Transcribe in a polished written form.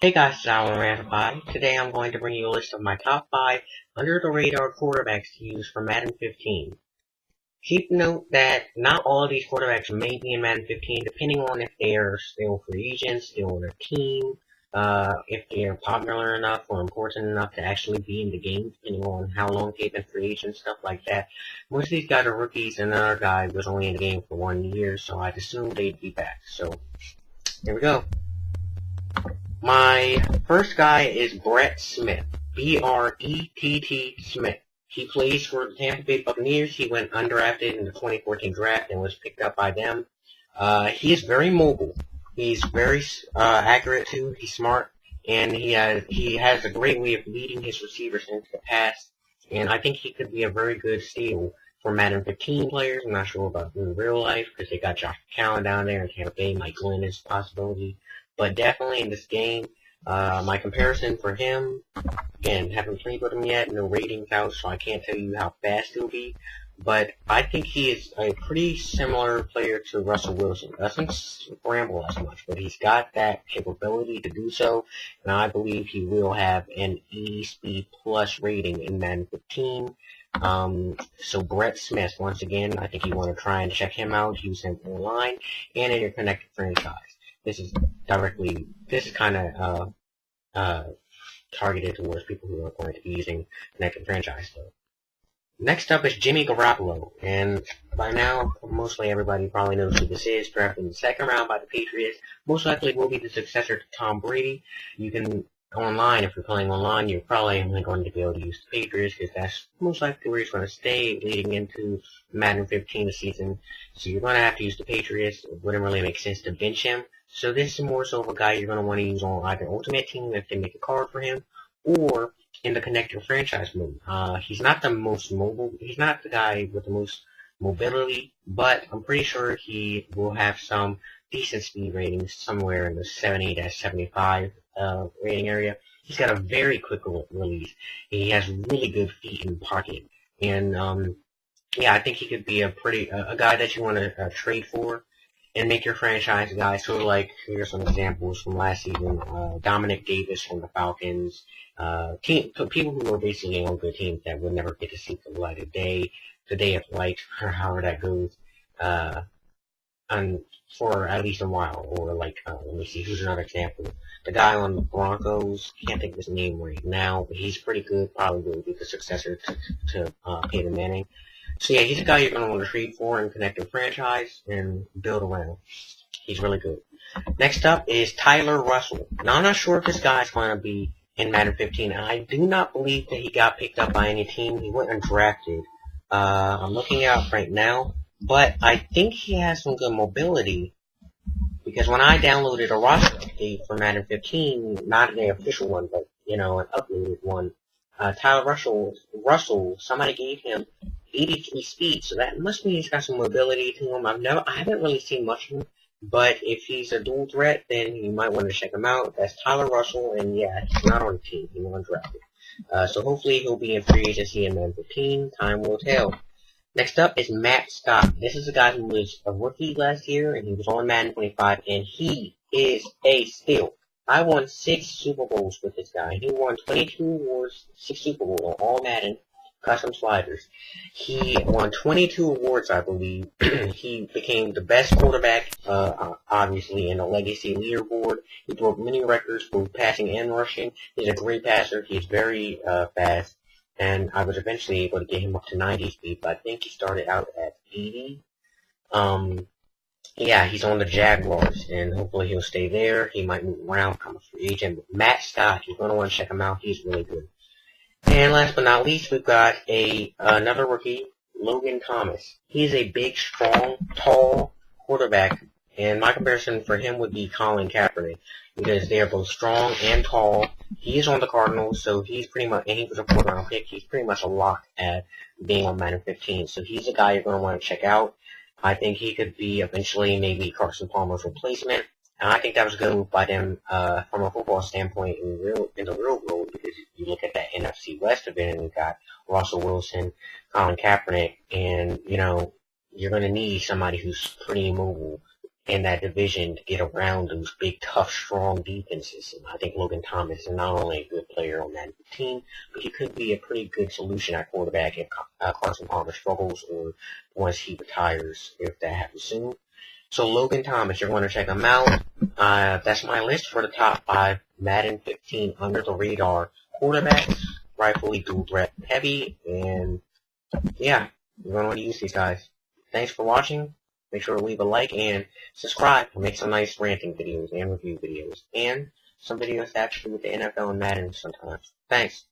Hey guys, it's Alan Ratified. Today I'm going to bring you a list of my top 5 under-the-radar quarterbacks to use for Madden 15. Keep note that not all of these quarterbacks may be in Madden 15, depending on if they are still free agents, still on a team, if they are popular enough or important enough to actually be in the game, depending on how long they've been free agents, stuff like that. Most of these guys are rookies, and another guy was only in the game for 1 year, so I'd assume they'd be back. So, here we go. My first guy is Brett Smith, B-R-E-T-T Smith. He plays for the Tampa Bay Buccaneers. He went undrafted in the 2014 draft and was picked up by them. He is very mobile. He's very accurate too. He's smart, and he has a great way of leading his receivers into the pass. And I think he could be a very good steal for Madden 15 players. I'm not sure about in real life because they got Josh McCown down there in Tampa Bay. Mike Glenn is a possibility. But definitely in this game, my comparison for him, again, haven't played with him yet, no ratings out, so I can't tell you how fast he'll be. But I think he is a pretty similar player to Russell Wilson. Doesn't scramble as much, but he's got that capability to do so, and I believe he will have an E-Speed Plus rating in Madden 15. So Brett Smith, once again, I think you want to try and check him out, use him online, and in your connected franchise. This is kind of targeted towards people who are going to be using connected franchise though. Next up is Jimmy Garoppolo, and by now, mostly everybody probably knows who this is. Drafted in the second round by the Patriots, most likely will be the successor to Tom Brady. You can online, if you're playing online, you're probably only going to be able to use the Patriots because that's most likely where he's going to stay leading into Madden 15 season. So you're going to have to use the Patriots. It wouldn't really make sense to bench him. So this is more so of a guy you're going to want to use on either Ultimate Team if they make a card for him, or in the connected franchise mode. He's not the most mobile. He's not the guy with the most mobility, but I'm pretty sure he will have some decent speed ratings somewhere in the 70 to 75 rating area. He's got a very quick release. He has really good feet in the pocket, and yeah, I think he could be a guy that you want to trade for and make your franchise guy. Sort of like, here's some examples from last season: Dominic Davis from the Falcons, people who were basically on good teams that would never get to see the light of day, the day of light, or however that goes, and for at least a while. Or like, let me see, who's another example? The guy on the Broncos, can't think of his name right now, but he's pretty good. Probably will be the successor to Peyton Manning. So yeah, he's a guy you're going to want to trade for and connect a franchise and build around. He's really good. Next up is Tyler Russell. Now, I'm not sure if this guy's going to be in Madden 15. I do not believe that he got picked up by any team. He went undrafted. I'm looking out right now, but I think he has some good mobility because when I downloaded a roster update for Madden 15, not the official one, but an uploaded one, Tyler Russell, somebody gave him 83 speed, so that must mean he's got some mobility to him. I haven't really seen much of him, but if he's a dual threat, then you might want to check him out. That's Tyler Russell, and yeah, he's not on the team. He was undrafted. So hopefully he'll be in free agency in Madden 15. Time will tell. Next up is Matt Scott. This is a guy who was a rookie last year, and he was on Madden 25, and he is a steal. I won 6 Super Bowls with this guy. He won 22 awards, 6 Super Bowls on all Madden custom sliders. He won 22 awards, I believe. He became the best quarterback, obviously, in the legacy leaderboard. He broke many records, both passing and rushing. He's a great passer. He's very fast, and I was eventually able to get him up to 90 speed, but I think he started out at 80. Yeah, he's on the Jaguars, and hopefully he'll stay there. He might move around, become a free agent. But Matt Scott, you're going to want to check him out. He's really good. And last but not least, we've got another rookie, Logan Thomas. He's a big, strong, tall quarterback, and my comparison for him would be Colin Kaepernick, because they are both strong and tall. He is on the Cardinals, so he's pretty much, and he was a 4th-round pick, he's pretty much a lock at being on Madden 15. So he's a guy you're going to want to check out. I think he could be eventually maybe Carson Palmer's replacement. And I think that was a good move by them from a football standpoint in the real world, because if you look at that NFC West division, you've got Russell Wilson, Colin Kaepernick, and, you're going to need somebody who's pretty mobile in that division to get around those big, tough, strong defenses. And I think Logan Thomas is not only a good player on that team, but he could be a pretty good solution at quarterback if Carson Palmer struggles or once he retires, if that happens soon. So Logan Thomas, you're going to check him out. That's my list for the top 5 Madden 15 under-the-radar quarterbacks, rightfully dual threat heavy, and yeah, you're going to want to use these guys. Thanks for watching. Make sure to leave a like and subscribe. I'll make some nice ranting videos and review videos and some videos actually with the NFL and Madden sometimes. Thanks.